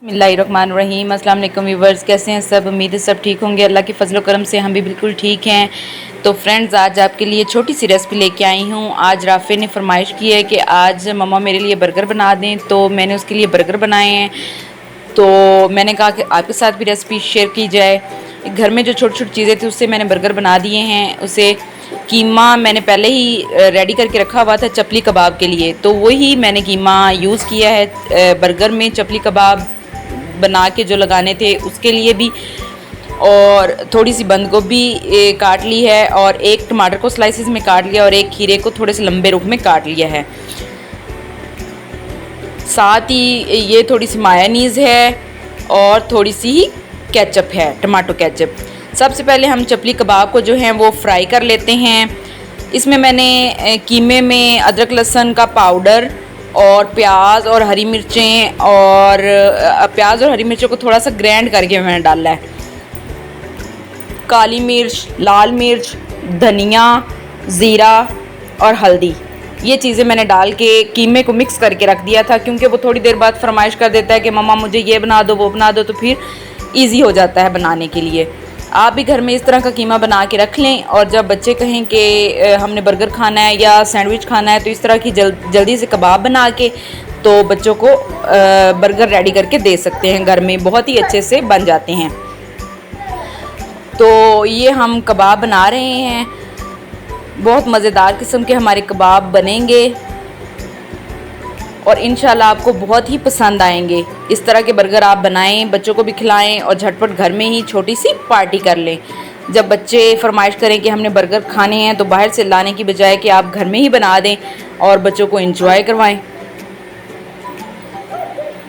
बिस्मिल्लाहिर्रहमानिर्रहीम। अस्सलाम वालेकुम व्यूवर्स, कैसे हैं सब? उम्मीद है सब ठीक होंगे। अल्लाह के फजल करम से हम भी बिल्कुल ठीक हैं। तो फ्रेंड्स, आज आपके लिए छोटी सी रेसिपी लेके आई हूँ। आज राफे ने फरमाइश की है कि आज मम्मा मेरे लिए बर्गर बना दें, तो मैंने उसके लिए बर्गर बनाए हैं। तो मैंने कहा कि आपके साथ भी रेसिपी शेयर की जाए। घर में जो छोटी छोटी चीज़ें थी उससे मैंने बर्गर बना दिए हैं। उसे कीमा मैंने पहले ही रेडी करके रखा हुआ था चपली कबाब के लिए, तो वही मैंने कीमा यूज़ किया है बर्गर में। चपली कबाब बना के जो लगाने थे उसके लिए भी, और थोड़ी सी बंद गोभी काट ली है, और एक टमाटर को स्लाइसिस में काट लिया, और एक खीरे को थोड़े से लंबे रुख में काट लिया है। साथ ही ये थोड़ी सी मायोनीज़ है और थोड़ी सी ही केचप है, टमाटो केचप। सबसे पहले हम चपली कबाब को जो है वो फ्राई कर लेते हैं। इसमें मैंने कीमे में अदरक लहसुन का पाउडर और प्याज और हरी मिर्चें, और प्याज और हरी मिर्चों को थोड़ा सा ग्राइंड करके मैंने डाला है। काली मिर्च, लाल मिर्च, धनिया, ज़ीरा और हल्दी, ये चीज़ें मैंने डाल के कीमे को मिक्स करके रख दिया था, क्योंकि वो थोड़ी देर बाद फरमाइश कर देता है कि मम्मा मुझे ये बना दो, वो बना दो, तो फिर ईजी हो जाता है बनाने के लिए। आप भी घर में इस तरह का कीमा बना के रख लें, और जब बच्चे कहें कि हमने बर्गर खाना है या सैंडविच खाना है, तो इस तरह की जल्दी से कबाब बना के तो बच्चों को बर्गर रेडी करके दे सकते हैं। घर में बहुत ही अच्छे से बन जाते हैं। तो ये हम कबाब बना रहे हैं, बहुत मज़ेदार किस्म के हमारे कबाब बनेंगे, और इंशाल्लाह आपको बहुत ही पसंद आएंगे। इस तरह के बर्गर आप बनाएं, बच्चों को भी खिलाएं, और झटपट घर में ही छोटी सी पार्टी कर लें। जब बच्चे फरमाइश करें कि हमने बर्गर खाने हैं, तो बाहर से लाने की बजाय कि आप घर में ही बना दें और बच्चों को एंजॉय करवाएं।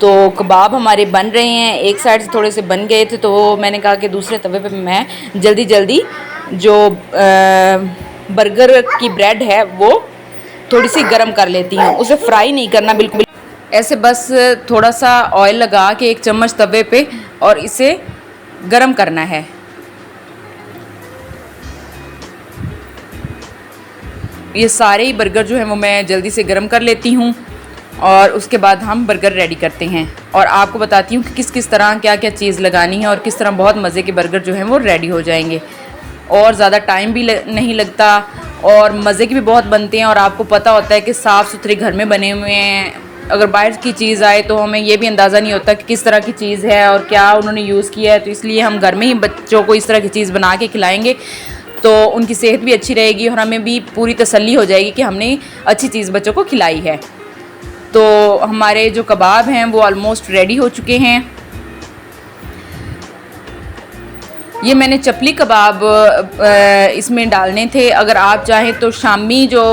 तो कबाब हमारे बन रहे हैं, एक साइड से थोड़े से बन गए थे, तो मैंने कहा कि दूसरे तवे पे मैं जल्दी जो बर्गर की ब्रेड है वो थोड़ी सी गरम कर लेती हूँ। उसे फ्राई नहीं करना बिल्कुल, ऐसे बस थोड़ा सा ऑयल लगा के एक चम्मच तवे पे, और इसे गरम करना है। ये सारे ही बर्गर जो हैं वो मैं जल्दी से गरम कर लेती हूँ, और उसके बाद हम बर्गर रेडी करते हैं। और आपको बताती हूँ कि किस किस तरह क्या क्या चीज़ लगानी है, और किस तरह बहुत मज़े के बर्गर जो हैं वो रेडी हो जाएंगे, और ज़्यादा टाइम भी नहीं लगता, और मज़े की भी बहुत बनते हैं। और आपको पता होता है कि साफ़ सुथरे घर में बने हुए हैं। अगर बाहर की चीज़ आए तो हमें ये भी अंदाज़ा नहीं होता कि किस तरह की चीज़ है और क्या उन्होंने यूज़ किया है। तो इसलिए हम घर में ही बच्चों को इस तरह की चीज़ बना के खिलाएँगे, तो उनकी सेहत भी अच्छी रहेगी, और हमें भी पूरी तसल्ली हो जाएगी कि हमने अच्छी चीज़ बच्चों को खिलाई है। तो हमारे जो कबाब हैं वो ऑलमोस्ट रेडी हो चुके हैं। ये मैंने चपली कबाब इसमें डालने थे। अगर आप चाहें तो शामी जो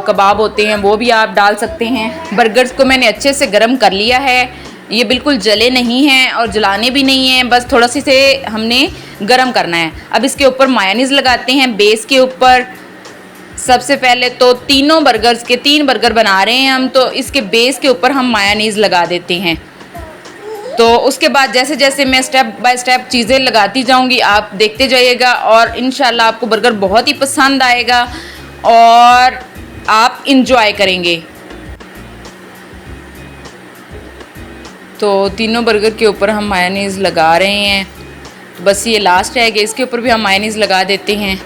कबाब होते हैं वो भी आप डाल सकते हैं। बर्गर्स को मैंने अच्छे से गरम कर लिया है, ये बिल्कुल जले नहीं हैं और जलाने भी नहीं हैं, बस थोड़ा सी से हमने गरम करना है। अब इसके ऊपर मायोनीज़ लगाते हैं बेस के ऊपर। सबसे पहले तो तीनों बर्गर्स के 3 बर्गर बना रहे हैं हम, तो इसके बेस के ऊपर हम मायोनीज़ लगा देते हैं। तो उसके बाद जैसे जैसे मैं स्टेप बाय स्टेप चीज़ें लगाती जाऊंगी, आप देखते जाइएगा, और इंशाल्लाह आपको बर्गर बहुत ही पसंद आएगा और आप इंजॉय करेंगे। तो तीनों बर्गर के ऊपर हम मायोनीज़ लगा रहे हैं, तो बस ये लास्ट है कि इसके ऊपर भी हम मायोनीज़ लगा देते हैं।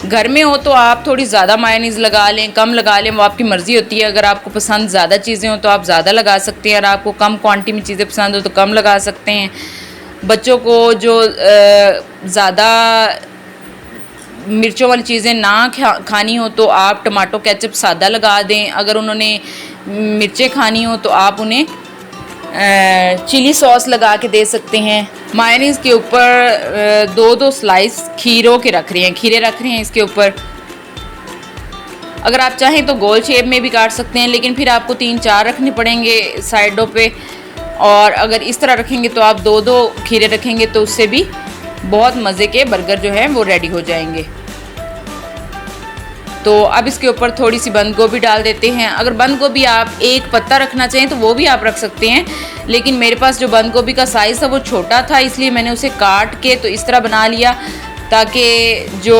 घर में हो तो आप थोड़ी ज़्यादा मायोनीज़ लगा लें, कम लगा लें, वो आपकी मर्ज़ी होती है। अगर आपको पसंद ज़्यादा चीज़ें हो तो आप ज़्यादा लगा सकते हैं, और आपको कम क्वांटिटी में चीज़ें पसंद हो तो कम लगा सकते हैं। बच्चों को जो ज़्यादा मिर्चों वाली चीज़ें ना खानी हो तो आप टमाटो केचप सादा लगा दें। अगर उन्होंने मिर्चें खानी हो तो आप उन्हें चिली सॉस लगा के दे सकते हैं। मायोनीज़ के ऊपर 2-2 स्लाइस खीरों के रख रहे हैं, खीरे रख रहे हैं इसके ऊपर। अगर आप चाहें तो गोल शेप में भी काट सकते हैं, लेकिन फिर आपको 3-4 रखने पड़ेंगे साइडों पे, और अगर इस तरह रखेंगे तो आप 2-2 खीरे रखेंगे तो उससे भी बहुत मज़े के बर्गर जो हैं वो रेडी हो जाएंगे। तो अब इसके ऊपर थोड़ी सी बंद गोभी डाल देते हैं। अगर बंद गोभी आप एक पत्ता रखना चाहें तो वो भी आप रख सकते हैं, लेकिन मेरे पास जो बंद गोभी का साइज़ था वो छोटा था, इसलिए मैंने उसे काट के तो इस तरह बना लिया, ताकि जो